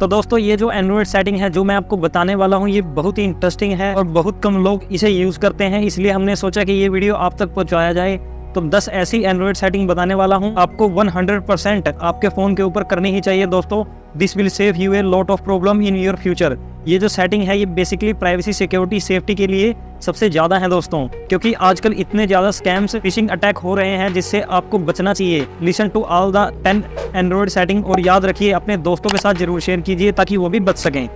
तो दोस्तों ये जो एंड्रॉइड सेटिंग है जो मैं आपको बताने वाला हूँ ये बहुत ही इंटरेस्टिंग है और बहुत कम लोग इसे यूज़ करते हैं, इसलिए हमने सोचा कि ये वीडियो आप तक पहुँचाया जाए। तो 10 ऐसी एंड्रॉइड सेटिंग बताने वाला हूँ, आपको 100% आपके फ़ोन के ऊपर करनी ही चाहिए दोस्तों। This will save U a lot of problem in your future. ये जो सेटिंग है ये बेसिकली प्राइवेसी, सिक्योरिटी, सेफ्टी के लिए सबसे ज़्यादा है दोस्तों, क्योंकि आजकल इतने ज़्यादा स्कैम्स, फिशिंग अटैक हो रहे हैं जिससे आपको बचना चाहिए। Listen to all the 10 android setting और याद रखिए अपने दोस्तों के साथ जरूर शेयर कीजिए ताकि वो भी बच सकें।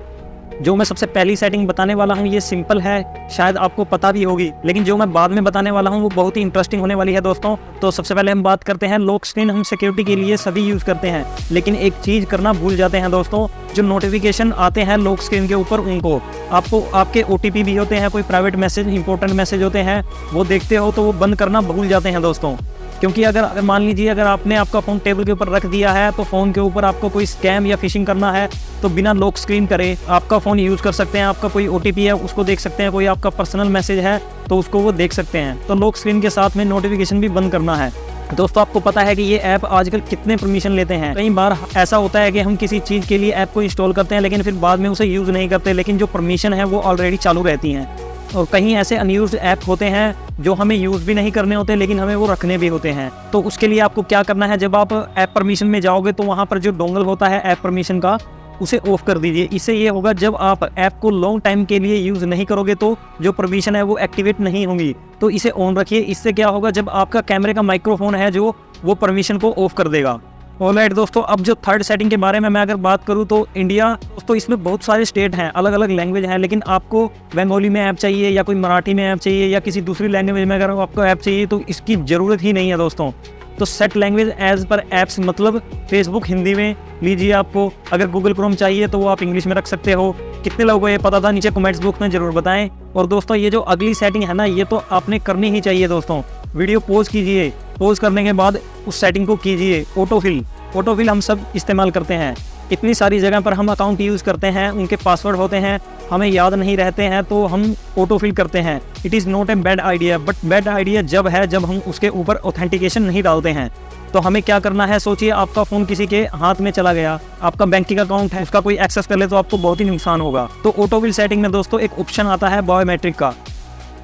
जो मैं सबसे पहली सेटिंग बताने वाला हूँ ये सिंपल है, शायद आपको पता भी होगी, लेकिन जो मैं बाद में बताने वाला हूँ वो बहुत ही इंटरेस्टिंग होने वाली है दोस्तों। तो सबसे पहले हम बात करते हैं लॉक स्क्रीन। हम सिक्योरिटी के लिए सभी यूज़ करते हैं, लेकिन एक चीज़ करना भूल जाते हैं दोस्तों। जो नोटिफिकेशन आते हैं लॉक स्क्रीन के ऊपर उनको आपको आपके OTP भी होते हैं, कोई प्राइवेट मैसेज, इंपॉर्टेंट मैसेज होते हैं, वो देखते हो तो वो बंद करना भूल जाते हैं दोस्तों। क्योंकि अगर मान लीजिए अगर आपने आपका फ़ोन टेबल के ऊपर रख दिया है तो फ़ोन के ऊपर आपको कोई स्कैम या फिशिंग करना है तो बिना लॉक स्क्रीन करे आपका फ़ोन यूज़ कर सकते हैं। आपका कोई OTP है उसको देख सकते हैं, कोई आपका पर्सनल मैसेज है तो उसको वो देख सकते हैं। तो लॉक स्क्रीन के साथ में नोटिफिकेशन भी बंद करना है दोस्तों। आपको पता है कि ये ऐप आजकल कितने परमिशन लेते हैं। कई बार ऐसा होता है कि हम किसी चीज़ के लिए ऐप को इंस्टॉल करते हैं लेकिन फिर बाद में उसे यूज़ नहीं करते, लेकिन जो परमिशन है वो ऑलरेडी चालू रहती हैं। और कहीं ऐसे अनयूज्ड ऐप होते हैं जो हमें यूज़ भी नहीं करने होते लेकिन हमें वो रखने भी होते हैं। तो उसके लिए आपको क्या करना है, जब आप ऐप परमिशन में जाओगे तो वहाँ पर जो डोंगल होता है ऐप परमिशन का उसे ऑफ कर दीजिए। इससे ये होगा जब आप ऐप को लॉन्ग टाइम के लिए यूज़ नहीं करोगे तो जो परमिशन है वो एक्टिवेट नहीं होंगी, तो इसे ऑन रखिए। इससे क्या होगा, जब आपका कैमरे का माइक्रोफोन है जो वो परमिशन को ऑफ कर देगा। ऑलराइट दोस्तों, अब जो थर्ड सेटिंग के बारे में मैं अगर बात करूं तो इंडिया दोस्तों इसमें बहुत सारे स्टेट हैं, अलग अलग लैंग्वेज हैं, लेकिन आपको बंगाली में ऐप चाहिए या कोई मराठी में ऐप चाहिए या किसी दूसरी लैंग्वेज में अगर आपको ऐप चाहिए तो इसकी ज़रूरत ही नहीं है दोस्तों। तो set language as per apps, मतलब फेसबुक हिंदी में लीजिए आपको, अगर गूगल क्रोम चाहिए तो वो आप इंग्लिश में रख सकते हो। कितने लोगों को ये पता था नीचे कमेंट्स बॉक्स में ज़रूर बताएं। और दोस्तों ये जो अगली सेटिंग है ना ये तो आपने करनी ही चाहिए दोस्तों। वीडियो पॉज कीजिए, पॉज करने के बाद उस सेटिंग को कीजिए ऑटोफिल। ऑटोफिल हम सब इस्तेमाल करते हैं, इतनी सारी जगह पर हम अकाउंट यूज़ करते हैं, उनके पासवर्ड होते हैं, हमें याद नहीं रहते हैं तो हम ऑटोफिल करते हैं। It is not a bad idea, but bad idea जब है जब हम उसके ऊपर ऑथेंटिकेशन नहीं डालते हैं। तो हमें क्या करना है, सोचिए आपका फ़ोन किसी के हाथ में चला गया, आपका बैंकिंग अकाउंट है, उसका कोई एक्सेस कर ले तो आपको बहुत ही नुकसान होगा। तो ऑटोफिल सेटिंग में दोस्तों एक ऑप्शन आता है बायोमेट्रिक का,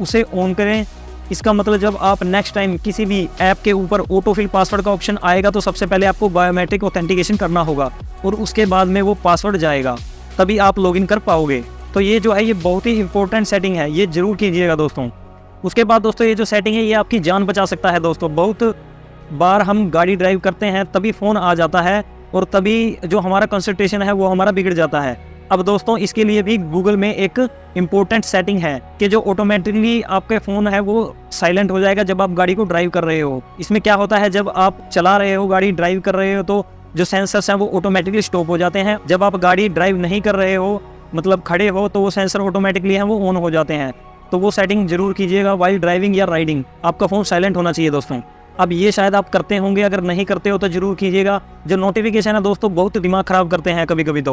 उसे ऑन करें। इसका मतलब जब आप नेक्स्ट टाइम किसी भी ऐप के ऊपर ऑटोफिल पासवर्ड का ऑप्शन आएगा तो सबसे पहले आपको बायोमेट्रिक ऑथेंटिकेशन करना होगा और उसके बाद में वो पासवर्ड जाएगा, तभी आप लॉगिन कर पाओगे। तो ये जो है ये बहुत ही इंपॉर्टेंट सेटिंग है, ये जरूर कीजिएगा दोस्तों। उसके बाद दोस्तों ये जो सेटिंग है ये आपकी जान बचा सकता है दोस्तों। बहुत बार हम गाड़ी ड्राइव करते हैं तभी फ़ोन आ जाता है और तभी जो हमारा कंसंट्रेशन है वो हमारा बिगड़ जाता है। अब दोस्तों इसके लिए भी गूगल में एक इम्पोर्टेंट सेटिंग है कि जो ऑटोमेटिकली आपके फ़ोन है वो साइलेंट हो जाएगा जब आप गाड़ी को ड्राइव कर रहे हो। इसमें क्या होता है, जब आप चला रहे हो, गाड़ी ड्राइव कर रहे हो तो जो सेंसर्स हैं वो ऑटोमेटिकली स्टॉप हो जाते हैं। जब आप गाड़ी ड्राइव नहीं कर रहे हो, मतलब खड़े हो, तो वो सेंसर ऑटोमेटिकली हैं वो ऑन हो जाते हैं। तो वो सेटिंग जरूर कीजिएगा वाइल ड्राइविंग या राइडिंग, आपका फ़ोन साइलेंट होना चाहिए दोस्तों। अब ये शायद आप करते होंगे, अगर नहीं करते हो तो जरूर कीजिएगा। जो नोटिफिकेशन है दोस्तों बहुत दिमाग ख़राब करते हैं कभी कभी।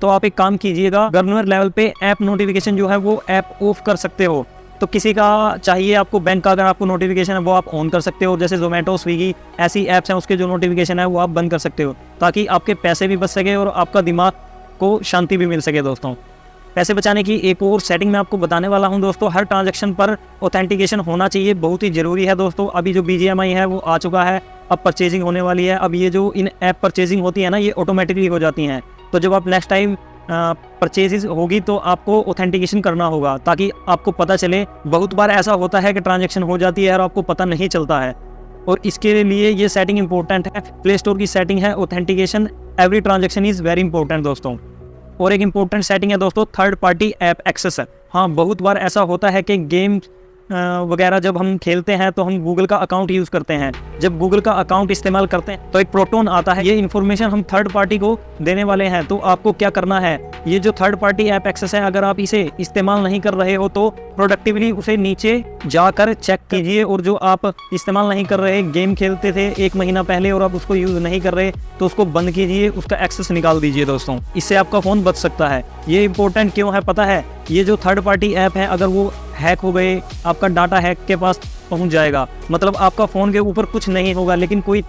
तो आप एक काम कीजिएगा, गवर्नर लेवल पे ऐप नोटिफिकेशन जो है वो ऐप ऑफ कर सकते हो। तो किसी का चाहिए आपको, बैंक का अगर आपको नोटिफिकेशन है वो आप ऑन कर सकते हो, जैसे जोमेटो, स्विगी, ऐसी ऐप्स हैं उसके जो नोटिफिकेशन है वो आप बंद कर सकते हो, ताकि आपके पैसे भी बच सके और आपका दिमाग को शांति भी मिल सके दोस्तों। पैसे बचाने की एक और सेटिंग मैं आपको बताने वाला हूं दोस्तों। हर ट्रांजैक्शन पर ऑथेंटिकेशन होना चाहिए, बहुत ही ज़रूरी है दोस्तों। अभी जो BGMI है वो आ चुका है, अब परचेजिंग होने वाली है। अब ये जो इन ऐप परचेजिंग होती है ना ये ऑटोमेटिकली हो जाती हैं। तो जब आप नेक्स्ट टाइम परचेजेस होगी तो आपको ऑथेंटिकेशन करना होगा ताकि आपको पता चले। बहुत बार ऐसा होता है कि ट्रांजैक्शन हो जाती है और आपको पता नहीं चलता है, और इसके लिए ये सेटिंग इंपॉर्टेंट है। प्ले स्टोर की सेटिंग है authentication, every transaction is very important दोस्तों। और एक इंपॉर्टेंट सेटिंग है दोस्तों थर्ड पार्टी ऐप एक्सेस है। हाँ, बहुत बार ऐसा होता है कि गेम वगैरह जब हम खेलते हैं तो हम गूगल का अकाउंट यूज़ करते हैं। जब गूगल का अकाउंट इस्तेमाल करते हैं तो एक प्रोटोन आता है, ये इन्फॉर्मेशन हम थर्ड पार्टी को देने वाले हैं। तो आपको क्या करना है, ये जो थर्ड पार्टी ऐप एक्सेस है अगर आप इसे इस्तेमाल नहीं कर रहे हो तो प्रोडक्टिवली उसे नीचे जाकर चेक कीजिए। और जो आप इस्तेमाल नहीं कर रहे, गेम खेलते थे 1 महीना पहले और आप उसको यूज़ नहीं कर रहे तो उसको बंद कीजिए, उसका एक्सेस निकाल दीजिए दोस्तों। इससे आपका फ़ोन बच सकता है। ये इंपॉर्टेंट क्यों है पता है, ये जो थर्ड पार्टी ऐप है अगर वो हैक हो गए, आपका डाटा हैक के पास पहुंच जाएगा। मतलब आपका फ़ोन के ऊपर कुछ नहीं होगा लेकिन कोई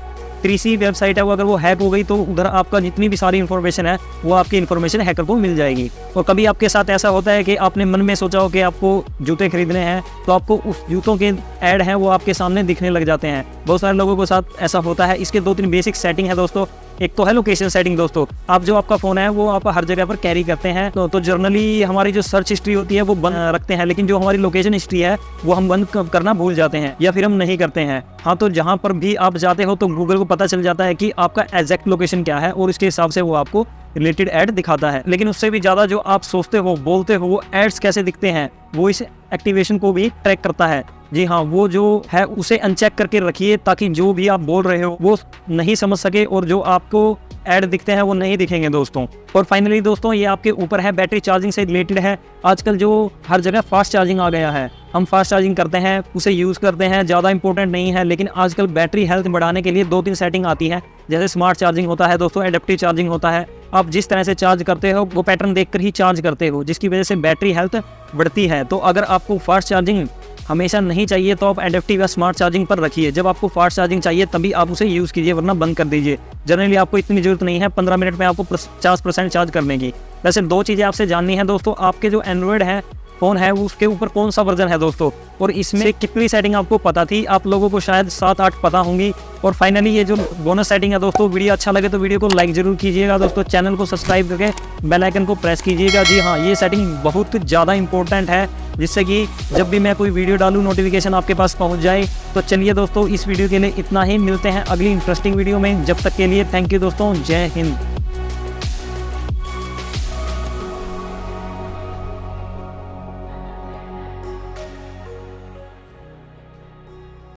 3C वेबसाइट है वो अगर वो हैक हो गई तो उधर आपका जितनी भी सारी इन्फॉर्मेशन है वो आपकी इन्फॉर्मेशन हैकर को मिल जाएगी। और कभी आपके साथ ऐसा होता है कि आपने मन में सोचा हो कि आपको जूते खरीदने हैं, तो आपको उस जूतों के ऐड हैं वो आपके सामने दिखने लग जाते हैं। बहुत सारे लोगों के साथ ऐसा होता है। इसके 2-3 बेसिक सेटिंग है दोस्तों। एक तो है लोकेशन सेटिंग दोस्तों, आप जो आपका फ़ोन है वो आप हर जगह पर कैरी करते हैं तो जनरली हमारी जो सर्च हिस्ट्री होती है वो बंद रखते हैं, लेकिन जो हमारी लोकेशन हिस्ट्री है वो हम बंद करना भूल जाते हैं या फिर हम नहीं करते हैं। हाँ, तो जहाँ पर भी आप जाते हो तो गूगल को पता चल जाता है कि आपका एग्जैक्ट लोकेशन क्या है और उसके हिसाब से वो आपको रिलेटेड ऐड दिखाता है। लेकिन उससे भी ज़्यादा जो आप सोचते हो बोलते हो वो एड्स कैसे दिखते हैं वो इस एक्टिवेशन को भी ट्रैक करता है। जी हाँ, वो जो है उसे अनचेक करके रखिए ताकि जो भी आप बोल रहे हो वो नहीं समझ सके और जो आपको ऐड दिखते हैं वो नहीं दिखेंगे दोस्तों। और फाइनली दोस्तों ये आपके ऊपर है, बैटरी चार्जिंग से रिलेटेड है। आजकल जो हर जगह फास्ट चार्जिंग आ गया है, हम फास्ट चार्जिंग करते हैं, उसे यूज़ करते हैं, ज़्यादा इंपॉर्टेंट नहीं है। लेकिन आजकल बैटरी हेल्थ बढ़ाने के लिए 2-3 सेटिंग आती है, जैसे स्मार्ट चार्जिंग होता है दोस्तों, एडेप्टिव चार्जिंग होता है। आप जिस तरह से चार्ज करते हो वो पैटर्न देखकर ही चार्ज करते हो, जिसकी वजह से बैटरी हेल्थ बढ़ती है। तो अगर आपको फास्ट चार्जिंग हमेशा नहीं चाहिए तो आप एडेप्टिव या स्मार्ट चार्जिंग पर रखिए। जब आपको फास्ट चार्जिंग चाहिए तभी आप उसे यूज़ कीजिए, वरना बंद कर दीजिए। जनरली आपको इतनी ज़रूरत नहीं है 15 मिनट में आपको 50% चार्ज करने की। वैसे 2 चीज़ें आपसे जाननी है दोस्तों, आपके जो एंड्रॉयड है फ़ोन है उसके ऊपर कौन सा वर्जन है दोस्तों, और इसमें कितनी सेटिंग आपको पता थी। आप लोगों को शायद 7-8 पता होंगी। और फाइनली ये जो बोनस सेटिंग है दोस्तों, वीडियो अच्छा लगे तो वीडियो को लाइक जरूर कीजिएगा दोस्तों, चैनल को सब्सक्राइब करके बेल आइकन को प्रेस कीजिएगा। जी हाँ, ये सेटिंग बहुत ज़्यादा इंपॉर्टेंट है, जिससे कि जब भी मैं कोई वीडियो डालूँ नोटिफिकेशन आपके पास पहुँच जाए। तो चलिए दोस्तों, इस वीडियो के लिए इतना ही, मिलते हैं अगली इंटरेस्टिंग वीडियो में। जब तक के लिए थैंक यू दोस्तों, जय हिंद।